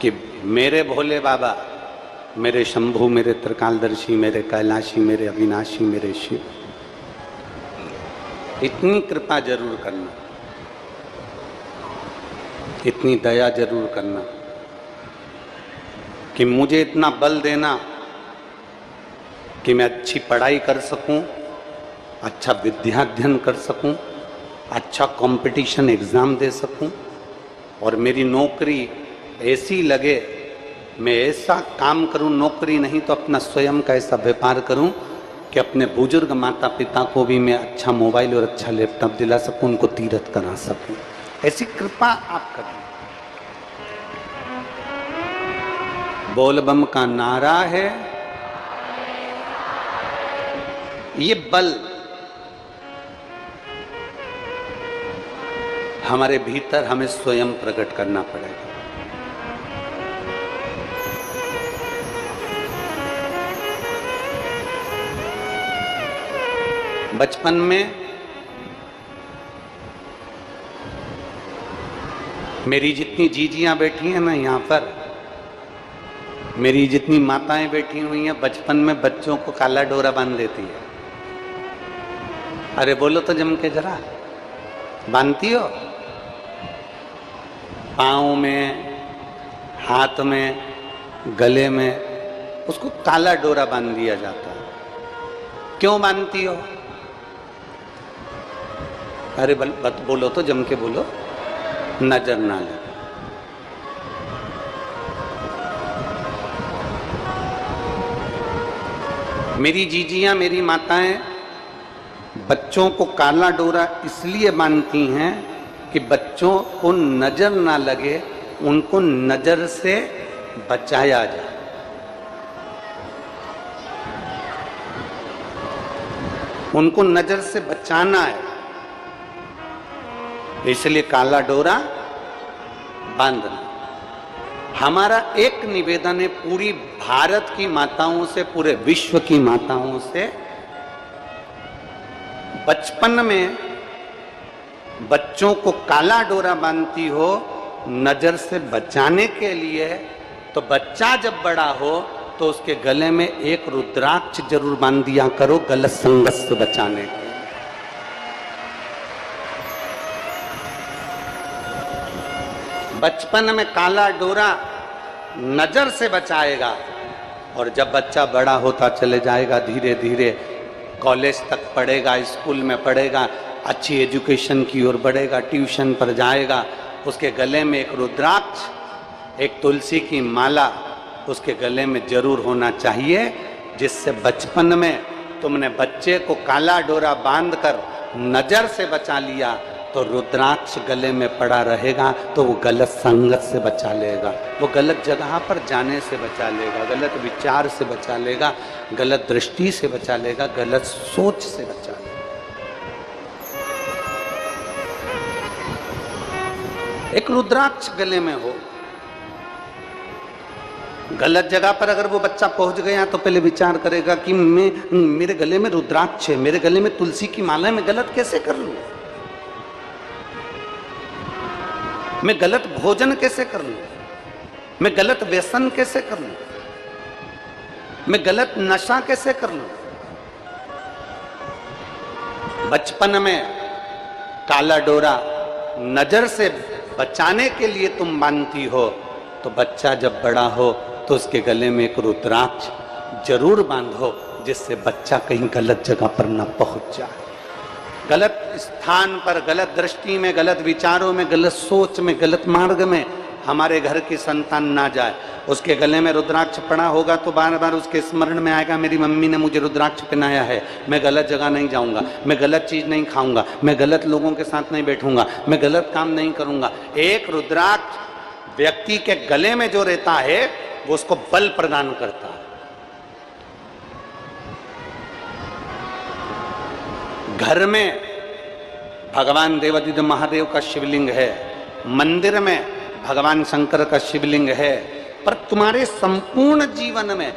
कि मेरे भोले बाबा, मेरे शंभू, मेरे त्रिकालदर्शी, मेरे कैलाशी, मेरे अविनाशी, मेरे शिव, इतनी कृपा जरूर करना, इतनी दया जरूर करना कि मुझे इतना बल देना कि मैं अच्छी पढ़ाई कर सकूं, अच्छा विद्याध्ययन कर सकूं, अच्छा कंपटीशन एग्ज़ाम दे सकूं और मेरी नौकरी ऐसी लगे, मैं ऐसा काम करूं, नौकरी नहीं तो अपना स्वयं का ऐसा व्यापार करूं कि अपने बुजुर्ग माता पिता को भी मैं अच्छा मोबाइल और अच्छा लैपटॉप दिला सकूं, उनको तीर्थ करा सकूं। ऐसी कृपा आप करें। बोलबम का नारा है, ये बल हमारे भीतर हमें स्वयं प्रकट करना पड़ेगा। बचपन में मेरी जितनी जीजियां बैठी हैं ना यहाँ पर, मेरी जितनी माताएं बैठी हुई हैं, बचपन में बच्चों को काला डोरा बांध देती है। अरे बोलो तो जम के जरा, बांधती हो? पाँव में, हाथ में, गले में उसको काला डोरा बांध दिया जाता है। क्यों बांधती हो? अरे बोलो तो जम के बोलो, नजर ना लगे। मेरी जीजियां, मेरी माताएं बच्चों को काला डोरा इसलिए बांधती हैं कि बच्चों को नजर ना लगे, उनको नजर से बचाया जाए। उनको नजर से बचाना है, इसलिए काला डोरा बांधना। हमारा एक निवेदन है पूरी भारत की माताओं से, पूरे विश्व की माताओं से, बचपन में बच्चों को काला डोरा बांधती हो नजर से बचाने के लिए, तो बच्चा जब बड़ा हो तो उसके गले में एक रुद्राक्ष जरूर बांध दिया करो, गलत संगत से बचाने के। बचपन में काला डोरा नजर से बचाएगा और जब बच्चा बड़ा होता चले जाएगा, धीरे धीरे कॉलेज तक पढ़ेगा, स्कूल में पढ़ेगा, अच्छी एजुकेशन की ओर बढ़ेगा, ट्यूशन पर जाएगा, उसके गले में एक रुद्राक्ष, एक तुलसी की माला उसके गले में जरूर होना चाहिए, जिससे बचपन में तुमने बच्चे को काला डोरा बांधकर नजर से बचा लिया तो रुद्राक्ष गले में पड़ा रहेगा, तो वो गलत संगत से बचा लेगा, वो गलत जगह पर जाने से बचा लेगा, गलत विचार से बचा लेगा, गलत दृष्टि से बचा लेगा, गलत सोच से बचा लेगा। एक रुद्राक्ष गले में हो, गलत जगह पर अगर वो बच्चा पहुंच गया तो पहले विचार करेगा कि मेरे गले में रुद्राक्ष है, मेरे गले में तुलसी की माला है, मैं गलत कैसे कर लूं, मैं गलत भोजन कैसे कर लूं, मैं गलत व्यसन कैसे कर लूं, मैं गलत नशा कैसे कर लूं। बचपन में काला डोरा नजर से बचाने के लिए तुम बांधती हो, तो बच्चा जब बड़ा हो तो उसके गले में एक रुद्राक्ष जरूर बांधो, जिससे बच्चा कहीं गलत जगह पर न पहुंच जाए, गलत स्थान पर, गलत दृष्टि में, गलत विचारों में, गलत सोच में, गलत मार्ग में हमारे घर की संतान ना जाए। उसके गले में रुद्राक्ष पड़ा होगा तो बार बार उसके स्मरण में आएगा, मेरी मम्मी ने मुझे रुद्राक्ष पहनाया है, मैं गलत जगह नहीं जाऊंगा, मैं गलत चीज नहीं खाऊंगा, मैं गलत लोगों के साथ नहीं बैठूंगा, मैं गलत काम नहीं करूंगा। एक रुद्राक्ष व्यक्ति के गले में जो रहता है वो उसको बल प्रदान करता है। घर में भगवान देवादिदेव महादेव का शिवलिंग है, मंदिर में भगवान शंकर का शिवलिंग है, पर तुम्हारे संपूर्ण जीवन में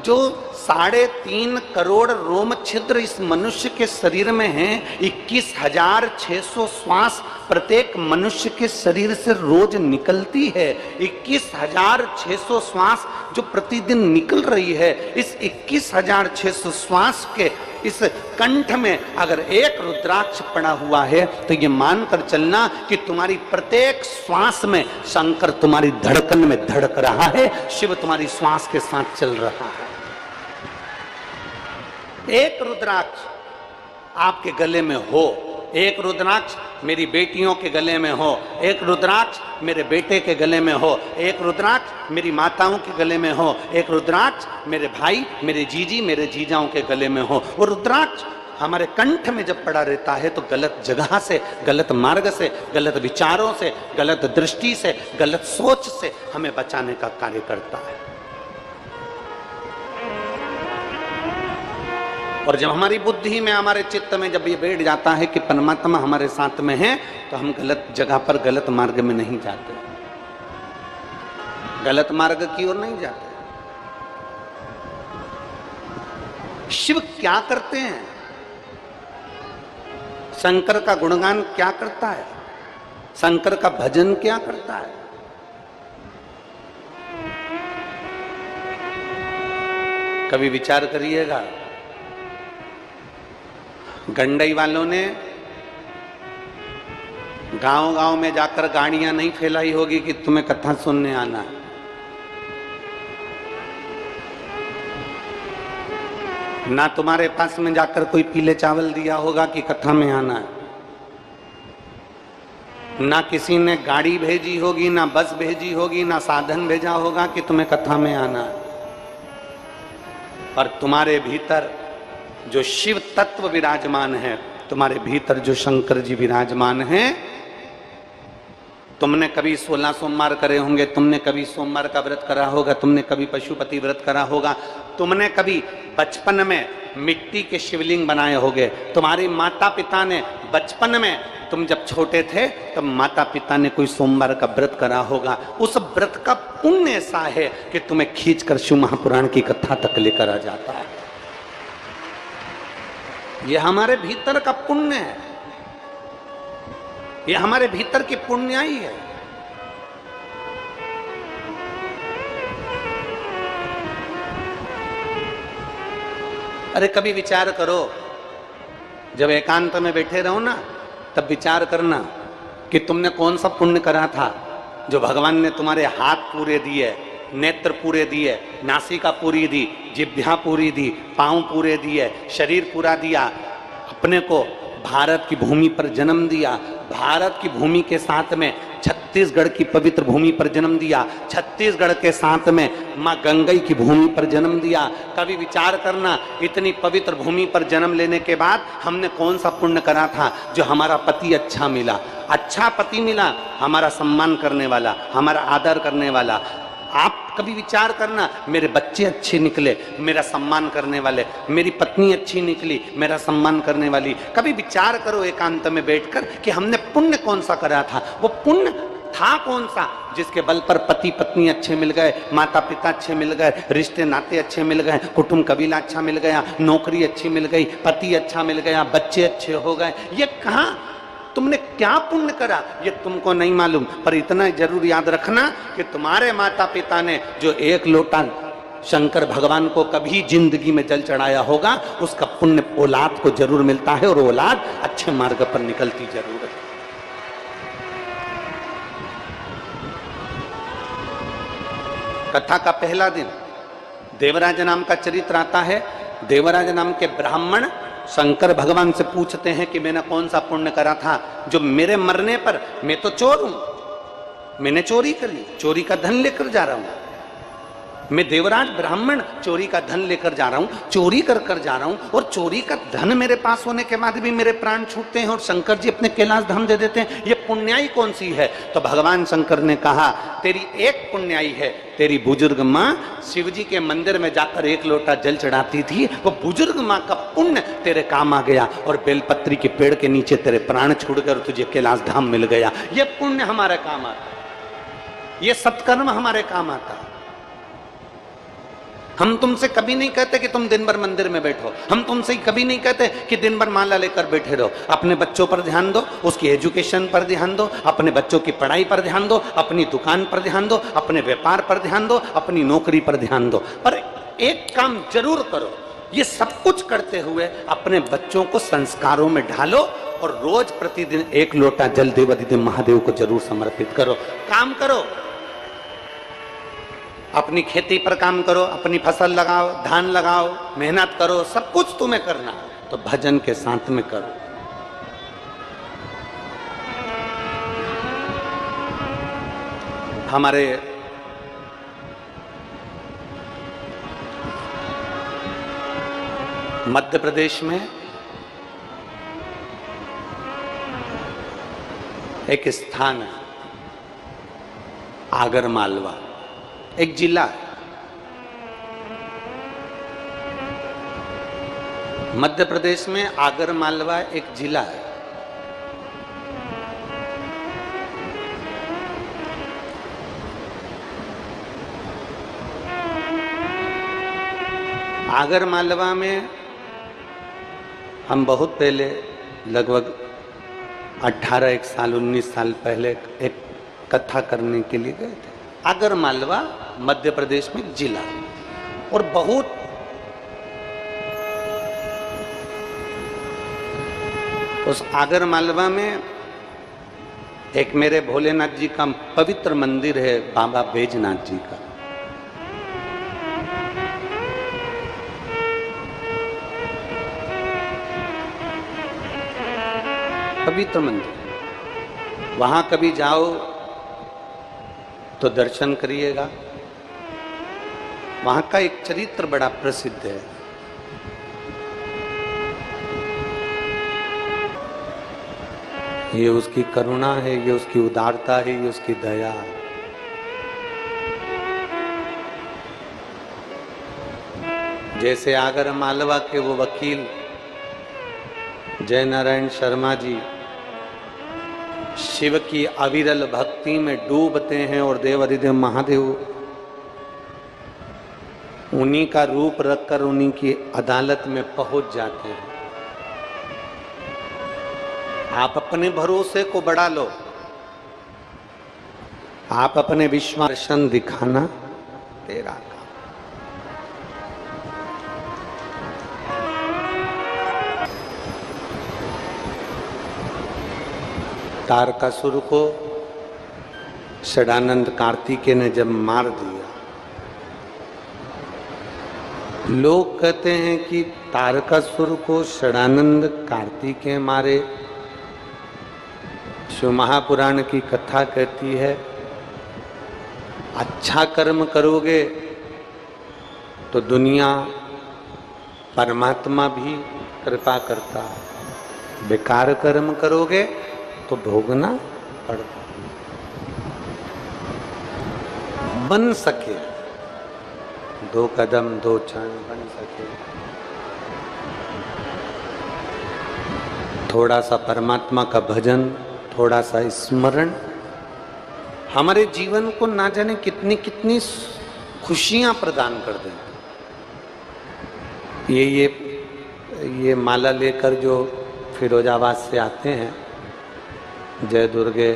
जो 3.5 करोड़ रोम छिद्र इस मनुष्य के शरीर में हैं, 21,600 श्वास प्रत्येक मनुष्य के शरीर से रोज निकलती है। 21,600 श्वास जो प्रतिदिन निकल रही है, इस 21,600 श्वास के इस कंठ में अगर एक रुद्राक्ष पड़ा हुआ है तो ये मानकर चलना कि तुम्हारी प्रत्येक श्वास में शंकर तुम्हारी धड़कन में धड़क रहा है, शिव तुम्हारी श्वास के साथ चल रहा है। एक रुद्राक्ष आपके गले में हो, एक रुद्राक्ष मेरी बेटियों के गले में हो, एक रुद्राक्ष मेरे बेटे के गले में हो, एक रुद्राक्ष मेरी माताओं के गले में हो, एक रुद्राक्ष मेरे भाई, मेरे जीजी, मेरे जीजाओं के गले में हो। वो रुद्राक्ष हमारे कंठ में जब पड़ा रहता है तो गलत जगह से, गलत मार्ग से, गलत विचारों से, गलत दृष्टि से, गलत सोच से हमें बचाने का कार्य करता है। और जब हमारी बुद्धि में, हमारे चित्त में जब ये बैठ जाता है कि परमात्मा हमारे साथ में है, तो हम गलत जगह पर, गलत मार्ग में नहीं जाते, गलत मार्ग की ओर नहीं जाते। शिव क्या करते हैं? शंकर का गुणगान क्या करता है? शंकर का भजन क्या करता है? कभी विचार करिएगा। गंडई वालों ने गांव-गांव में जाकर गाड़ियां नहीं फैलाई होगी कि तुम्हें कथा सुनने आना है। ना तुम्हारे पास में जाकर कोई पीले चावल दिया होगा कि कथा में आना है। ना किसी ने गाड़ी भेजी होगी, ना बस भेजी होगी, ना साधन भेजा होगा कि तुम्हें कथा में आना है। पर तुम्हारे भीतर जो शिव तत्व विराजमान है, तुम्हारे भीतर जो शंकर जी विराजमान हैं, तुमने कभी 16 सोमवार करे होंगे, तुमने कभी सोमवार का व्रत करा होगा, तुमने कभी पशुपति व्रत करा होगा, तुमने कभी बचपन में मिट्टी के शिवलिंग बनाए होंगे, तुम्हारे माता पिता ने बचपन में, तुम जब छोटे थे तब माता पिता ने कोई सोमवार का व्रत करा होगा। उस व्रत का पुण्य ऐसा है कि तुम्हें खींचकर शिव महापुराण की कथा तक लेकर आ जाता है। यह हमारे भीतर का पुण्य है, यह हमारे भीतर की पुण्याई है। अरे कभी विचार करो, जब एकांत में बैठे रहो ना, तब विचार करना कि तुमने कौन सा पुण्य करा था जो भगवान ने तुम्हारे हाथ पूरे दिए, नेत्र पूरे दिए, नासिका पूरी दी, जिह्वा पूरी दी, पांव पूरे दिए, शरीर पूरा दिया, अपने को भारत की भूमि पर जन्म दिया, भारत की भूमि के साथ में छत्तीसगढ़ की पवित्र भूमि पर जन्म दिया, छत्तीसगढ़ के साथ में माँ गंगई की भूमि पर जन्म दिया। कभी विचार करना, इतनी पवित्र भूमि पर जन्म लेने के बाद हमने कौन सा पुण्य करा था जो हमारा पति अच्छा मिला, अच्छा पति मिला, हमारा सम्मान करने वाला, हमारा आदर करने वाला। आप कभी विचार करना, मेरे बच्चे अच्छे निकले, मेरा सम्मान करने वाले, मेरी पत्नी अच्छी निकली, मेरा सम्मान करने वाली। कभी विचार करो एकांत में बैठकर कि हमने पुण्य कौन सा करा था, वो पुण्य था कौन सा जिसके बल पर पति पत्नी अच्छे मिल गए, माता पिता अच्छे मिल गए, रिश्ते नाते अच्छे मिल गए, कुटुंब कबीला अच्छा मिल गया, नौकरी अच्छी मिल गई, पति अच्छा मिल गया, बच्चे अच्छे हो गए। ये कहाँ तुमने क्या पुण्य करा ये तुमको नहीं मालूम, पर इतना जरूर याद रखना कि तुम्हारे माता पिता ने जो एक लोटा शंकर भगवान को कभी जिंदगी में जल चढ़ाया होगा, उसका पुण्य औलाद को जरूर मिलता है, और औलाद अच्छे मार्ग पर निकलती जरूर है। कथा का पहला दिन देवराज नाम का चरित्र आता है। देवराज नाम के ब्राह्मण शंकर भगवान से पूछते हैं कि मैंने कौन सा पुण्य करा था जो मेरे मरने पर, मैं तो चोर हूं, मैंने चोरी करी, चोरी का धन लेकर जा रहा हूं, मैं देवराज ब्राह्मण चोरी का धन लेकर जा रहा हूं, चोरी कर कर जा रहा हूं, और चोरी का धन मेरे पास होने के बाद भी मेरे प्राण छूटते हैं और शंकर जी अपने कैलाश धाम दे देते हैं, ये पुण्याई कौन सी है? तो भगवान शंकर ने कहा, तेरी एक पुण्याई है, तेरी बुजुर्ग माँ शिव जी के मंदिर में जाकर एक लोटा जल चढ़ाती थी, वो बुजुर्ग माँ का पुण्य तेरे काम आ गया, और बेलपत्री के पेड़ के नीचे तेरे प्राण छूट गए और तुझे कैलाश धाम मिल गया। ये पुण्य हमारे काम आता है, ये सत्कर्म हमारे काम आता है। हम तुमसे कभी नहीं कहते कि तुम दिन भर मंदिर में बैठो, हम तुमसे कभी नहीं कहते कि दिन भर माला लेकर बैठे रहो। अपने बच्चों पर ध्यान दो, उसकी एजुकेशन पर ध्यान दो, अपने बच्चों की पढ़ाई पर ध्यान दो, अपनी दुकान पर ध्यान दो, अपने व्यापार पर ध्यान दो, अपनी नौकरी पर ध्यान दो। पर एक काम जरूर करो, ये सब कुछ करते हुए अपने बच्चों को संस्कारों में ढालो और रोज प्रतिदिन 1 लोटा जल देवाधिदेव महादेव को जरूर समर्पित करो। काम करो, अपनी खेती पर काम करो, अपनी फसल लगाओ, धान लगाओ, मेहनत करो, सब कुछ तुम्हें करना, तो भजन के साथ में करो। हमारे मध्य प्रदेश में एक स्थान है, आगर मालवा, एक जिला है। मध्य प्रदेश में आगर मालवा एक जिला है। आगर मालवा में हम बहुत पहले, लगभग 18 साल 19 साल पहले एक कथा करने के लिए गए थे। आगर मालवा मध्य प्रदेश में जिला, और बहुत उस आगर मालवा में एक मेरे भोलेनाथ जी का पवित्र मंदिर है, बाबा बैजनाथ जी का। पवित्र मंदिर, वहां कभी जाओ तो दर्शन करिएगा। वहां का एक चरित्र बड़ा प्रसिद्ध है। ये उसकी करुणा है, ये उसकी उदारता है, ये उसकी दया। जैसे आगर मालवा के वो वकील जय नारायण शर्मा जी शिव की अविरल भक्ति में डूबते हैं और देवाधिदेव महादेव उन्हीं का रूप रखकर उन्हीं की अदालत में पहुंच जाते हैं। आप अपने भरोसे को बढ़ा लो, आप अपने विश्वास दिखाना तेरा काम। तारकासुर को षडानंद कार्तिकेय ने जब मार दिया, लोग कहते हैं कि तारकासुर को षडानंद कार्तिकेय मारे। शिव महापुराण की कथा कहती है, अच्छा कर्म करोगे तो दुनिया परमात्मा भी कृपा करता है, बेकार कर्म करोगे तो भोगना पड़ता। बन सके 2 कदम 2 क्षण बन सके, थोड़ा सा परमात्मा का भजन, थोड़ा सा स्मरण हमारे जीवन को ना जाने कितनी कितनी खुशियां प्रदान कर दें। ये माला लेकर जो फिरोजाबाद से आते हैं, जय दुर्गे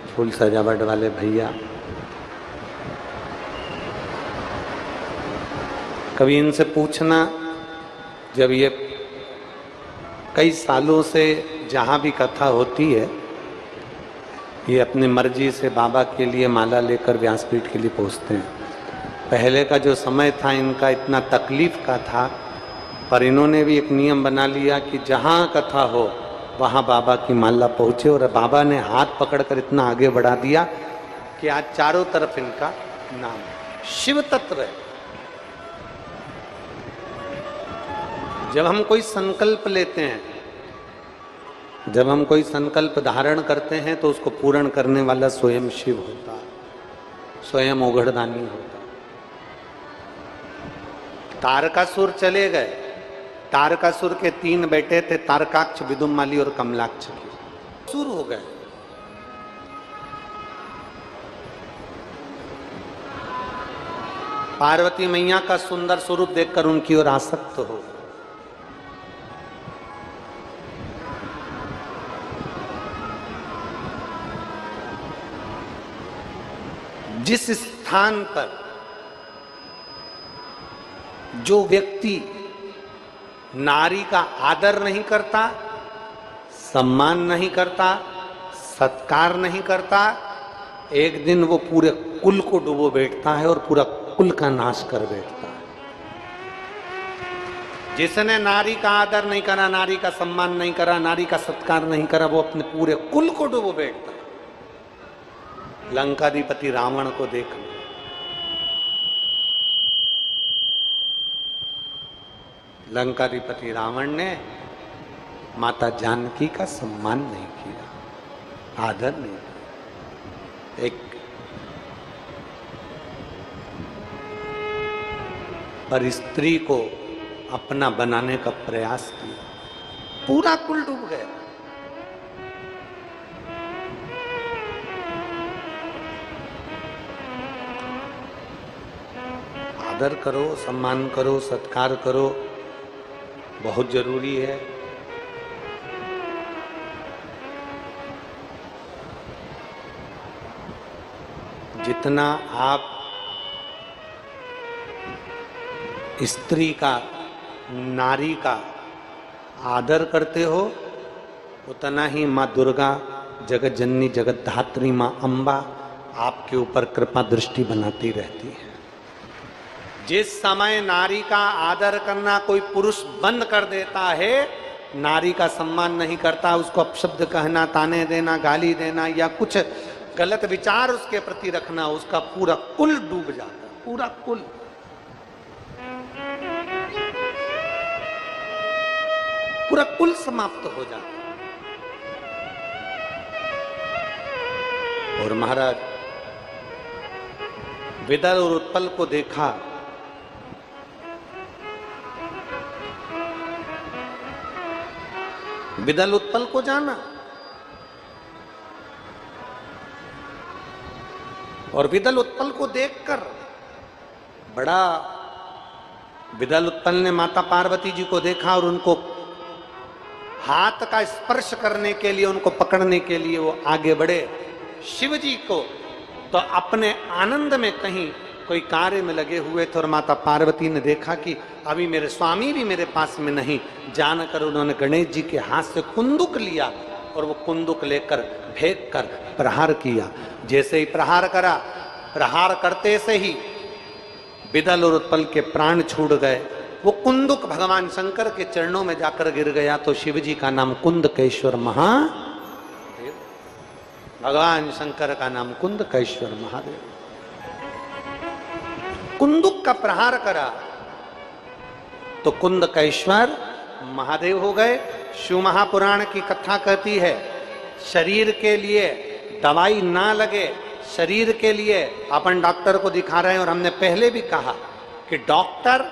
फूल सजावट वाले भैया, कभी इनसे पूछना, जब ये कई सालों से जहाँ भी कथा होती है, ये अपनी मर्जी से बाबा के लिए माला लेकर व्यासपीठ के लिए पहुँचते हैं। पहले का जो समय था इनका इतना तकलीफ का था, पर इन्होंने भी एक नियम बना लिया कि जहाँ कथा हो वहाँ बाबा की माला पहुँचे, और बाबा ने हाथ पकड़कर इतना आगे बढ़ा दिया कि आज चारों तरफ इनका नाम शिव तत्व है। जब हम कोई संकल्प लेते हैं, जब हम कोई संकल्प धारण करते हैं, तो उसको पूर्ण करने वाला स्वयं शिव होता है, स्वयं ओघड़दानी होता है। तारकासुर चले गए, तारकासुर के 3 बेटे थे, तारकाक्ष, विदुमाली और कमलाक्ष। सुर हो गए। पार्वती मैया का सुंदर स्वरूप देखकर उनकी ओर आसक्त हो। जिस स्थान पर जो व्यक्ति नारी का आदर नहीं करता, सम्मान नहीं करता, सत्कार नहीं करता, एक दिन वो पूरे कुल को डुबो बैठता है और पूरा कुल का नाश कर बैठता है। जिसने नारी का आदर नहीं करा, नारी का सम्मान नहीं करा, नारी का सत्कार नहीं करा, वो अपने पूरे कुल को डुबो बैठता है। लंकाधिपति रावण को देखो, लंकाधिपति रावण ने माता जानकी का सम्मान नहीं किया, आदर नहीं किया। एक पर स्त्री को अपना बनाने का प्रयास किया, पूरा कुल डूब गया। आदर करो, सम्मान करो, सत्कार करो, बहुत जरूरी है। जितना आप स्त्री का, नारी का आदर करते हो, उतना ही माँ दुर्गा, जगत जननी, जगत धात्री माँ अम्बा आपके ऊपर कृपा दृष्टि बनाती रहती है। जिस समय नारी का आदर करना कोई पुरुष बंद कर देता है, नारी का सम्मान नहीं करता, उसको अपशब्द कहना, ताने देना, गाली देना या कुछ गलत विचार उसके प्रति रखना, उसका पूरा कुल डूब जाता, पूरा कुल। पूरा कुल समाप्त हो जाता। और महाराज विदर और उत्पल को देखा, विदल उत्पल को जाना और विदल उत्पल को देखकर बड़ा, विदल उत्पल ने माता पार्वती जी को देखा और उनको हाथ का स्पर्श करने के लिए, उनको पकड़ने के लिए वो आगे बढ़े। शिव जी को तो अपने आनंद में कहीं कोई कार्य में लगे हुए थे और माता पार्वती ने देखा कि अभी मेरे स्वामी भी मेरे पास में नहीं, जानकर उन्होंने गणेश जी के हाथ से कुंदुक लिया और वो कुंदुक लेकर फेंक कर प्रहार किया। जैसे ही प्रहार करा, प्रहार करते से ही विदल और उत्पल के प्राण छूट गए। वो कुंदुक भगवान शंकर के चरणों में जाकर गिर गया। तो शिव जी का नाम कुंदकेश्वर महादेव, भगवान शंकर का नाम कुंदकेश्वर महादेव। कुंदुक का प्रहार करा तो कुंदकेश्वर महादेव हो गए। शिव महापुराण की कथा कहती है, शरीर के लिए दवाई ना लगे, शरीर के लिए अपन डॉक्टर को दिखा रहे हैं। और हमने पहले भी कहा कि डॉक्टर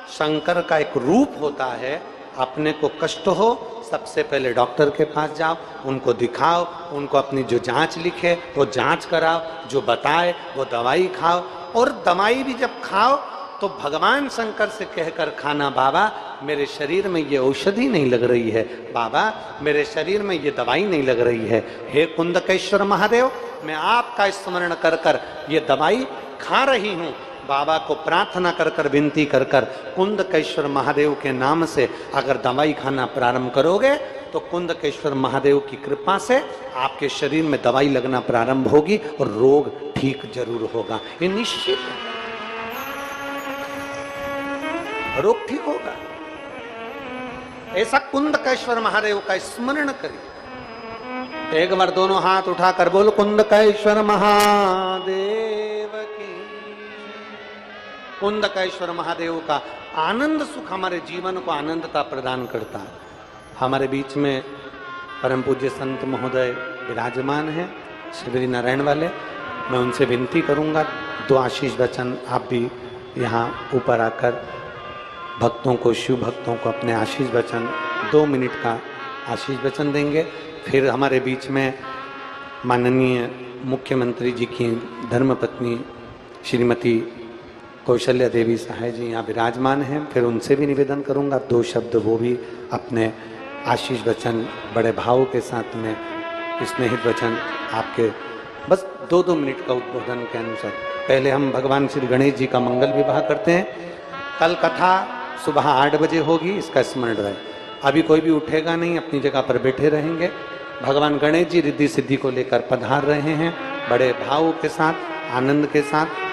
शंकर का एक रूप होता है। अपने को कष्ट हो, सबसे पहले डॉक्टर के पास जाओ, उनको दिखाओ, उनको अपनी जो जांच लिखे वो जांच कराओ, जो बताए वो दवाई खाओ। और दवाई भी जब खाओ तो भगवान शंकर से कहकर खाना, बाबा मेरे शरीर में ये औषधि नहीं लग रही है, बाबा मेरे शरीर में ये दवाई नहीं लग रही है। हे कुंदकेश्वर महादेव, मैं आपका स्मरण कर कर ये दवाई खा रही हूँ। बाबा को प्रार्थना कर कर, विनती कर कर, कुंदकेश्वर महादेव के नाम से अगर दवाई खाना प्रारंभ करोगे तो कुंदकेश्वर महादेव की कृपा से आपके शरीर में दवाई लगना प्रारंभ होगी और रोग ठीक जरूर होगा। ये निश्चित है, रोग ठीक होगा। ऐसा कुंदकेश्वर महादेव का स्मरण करिए। एक बार दोनों हाथ उठाकर बोलो, कुंदकेश्वर महादेव की। कुंदकेश्वर महादेव का आनंद सुख हमारे जीवन को आनंदता प्रदान करता है। हमारे बीच में परम पूज्य संत महोदय विराजमान हैं, शिवरी नारायण वाले। मैं उनसे विनती करूंगा, दो आशीष वचन आप भी यहाँ ऊपर आकर भक्तों को, शिव भक्तों को अपने आशीष वचन 2 मिनट का आशीष वचन देंगे। फिर हमारे बीच में माननीय मुख्यमंत्री जी की धर्मपत्नी श्रीमती कौशल्या देवी सहाय जी यहाँ विराजमान हैं, फिर उनसे भी निवेदन करूँगा 2 शब्द वो भी अपने आशीष वचन बड़े भाव के साथ में स्नेहित वचन आपके बस 2-2 मिनट का उद्बोधन के अनुसार। पहले हम भगवान श्री गणेश जी का मंगल विवाह करते हैं। कल कथा सुबह 8 बजे होगी, इसका स्मरण रहे। अभी कोई भी उठेगा नहीं, अपनी जगह पर बैठे रहेंगे। भगवान गणेश जी रिद्धि सिद्धि को लेकर पधार रहे हैं, बड़े भाव के साथ, आनंद के साथ।